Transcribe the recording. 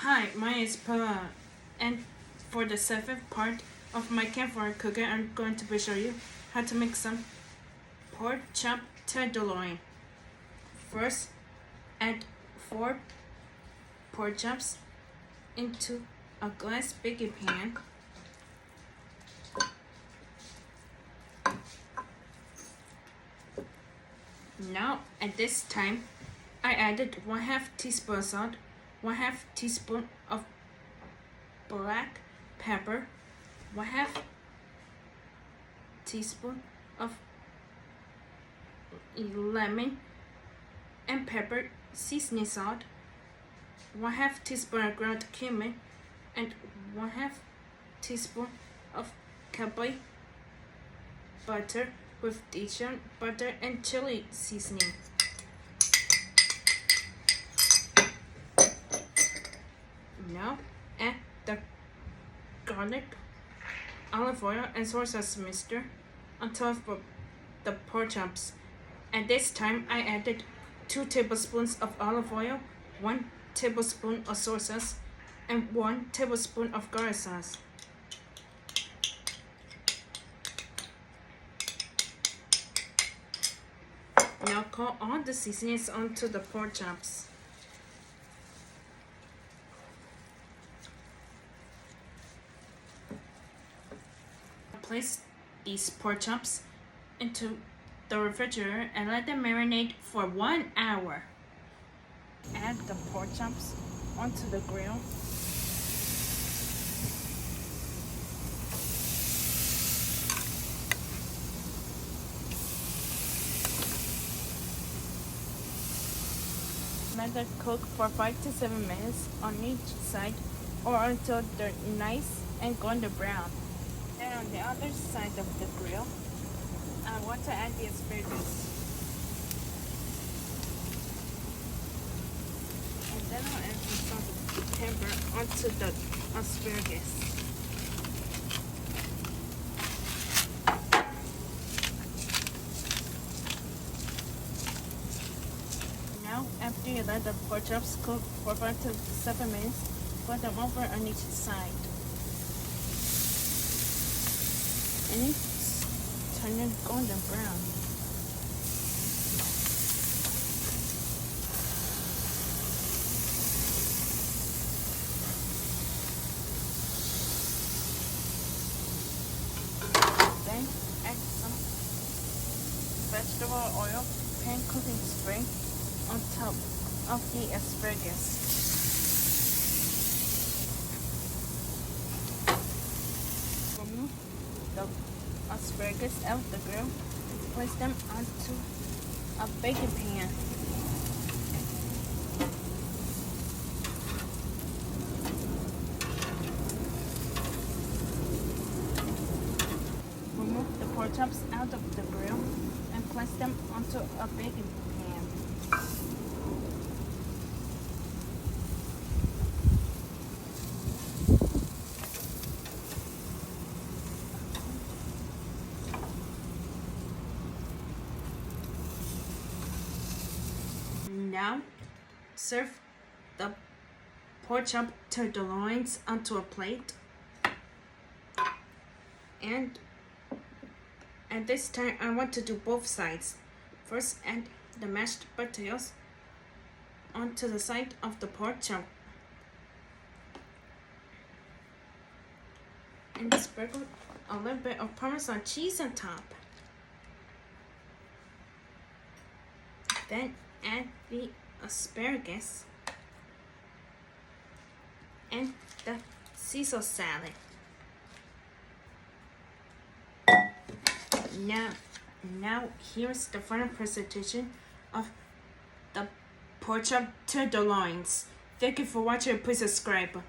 Hi, my name is Paula, and for the seventh part of my campfire cooking, I'm going to show you how to make some pork chop tenderloin. First, add 4 pork chops into a glass baking pan. Now, at this time, I added 1/2 teaspoon salt, 1/2 teaspoon of black pepper, 1/2 teaspoon of lemon and pepper seasoning salt, 1/2 teaspoon of ground cumin, and 1/2 teaspoon of cowboy butter with Dijon butter and chili seasoning. Now add the garlic, olive oil, and soy sauce mixture on top of the pork chops. At this time, I added 2 tablespoons of olive oil, 1 tablespoon of soy sauce, and 1 tablespoon of garlic sauce. Now coat all the seasonings onto the pork chops. Place these pork chops into the refrigerator and let them marinate for 1 hour. Add the pork chops onto the grill. Let them cook for 5 to 7 minutes on each side or until they're nice and golden brown. Then on the other side of the grill, I want to add the asparagus. And then I'll add some salt and pepper onto the asparagus. Now, after you let the pork chops cook for 5 to 7 minutes, put them over on each side. And it's turning golden brown. Then add some vegetable oil, pan cooking spray on top of the asparagus. Remove the asparagus out of the grill. Place them onto a baking pan. Remove the pork chops out of the grill and place them onto a baking pan. Now, serve the pork chop tenderloins onto a plate. And at this time, I want to do both sides. First, add the mashed potatoes onto the side of the pork chop. And sprinkle a little bit of Parmesan cheese on top. Then add the asparagus and the Caesar salad. Now here's the final presentation of the pork chop tenderloins. Thank you for watching. Please subscribe.